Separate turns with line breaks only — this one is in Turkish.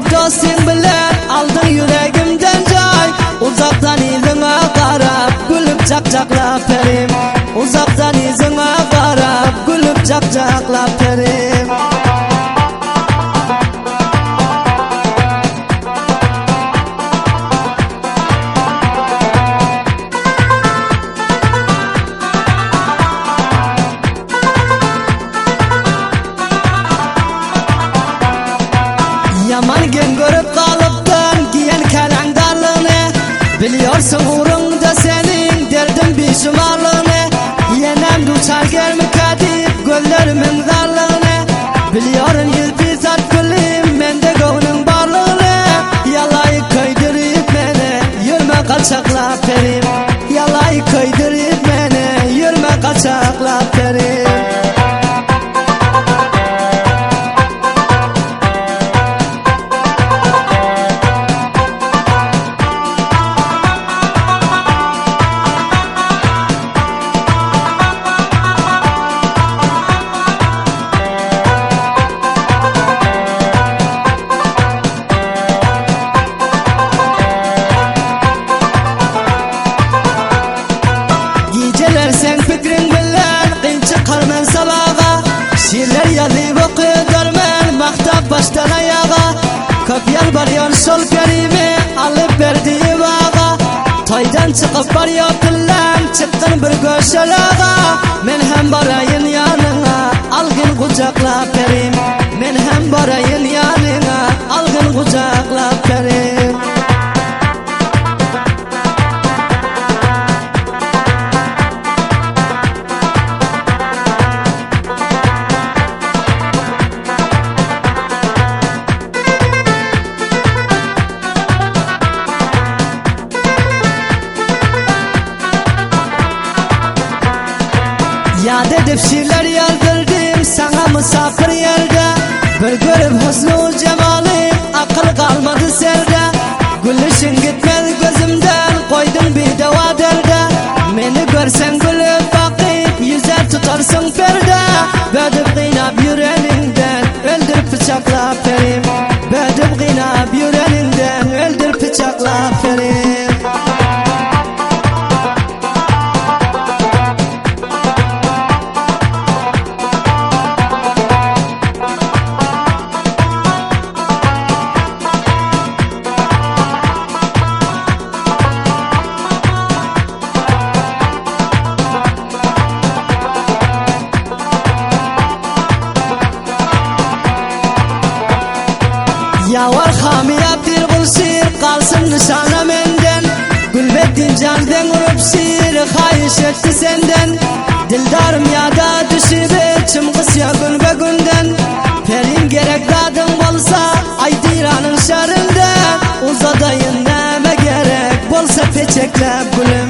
sen bilen aldın yüreğimden cay. Uzaktan izine karab gülüp çakçaklap perim. Uzaktan izine karab gülüp çakçaklap perim. Yaman gen görüp kalıptın giyen kelen darlığını. Biliyorsun uğrunda senin derdin bir şumarlığını. Yenem duçar gelme kadip göllerimin darlığını. Biliyorum yıldızat gülüm mende gönlün barlığını. Yalayı köydürüp beni yürüme kaçakla perim. Yalayı köydürüp beni yürüme kaçakla perim. Sen fikrin bilen qin çıkar men sabağa. Şiirler yazıp okudurmen maktap baştan ayağa. Köpyer baryon sol perimi alıp verdiği bağa. Toydan çıkıp baryo pillan çıktın bir göşelağa. Men hem barayın yanına algın kucakla perim. Men hem barayın yanına algın kucakla perim. Yad edip şiirler yazdırdım sana misafir yerde. Bir görüp husnu cemali akıl kalmadı serde. Gülüşün gitmez gözümden koydun bir deva derde. Beni görsen gülüp bakıp yüzer tutarsın perde. Bedip kıynap yüreğinden öldür bıçakla perim. Bedip kıynap yüreğinden öldür bıçakla perim. Yawar hamiyat bir bulsir kalsın nişana menden. Gülbettin candan vurup sir hayiş etti senden. Dildarım yada düşüp çımkıs ya gün be günden. Perim gerek dadın bolsa aydiranın şarında. Uzadayın neme gerek bolsa peçeklep gülüm.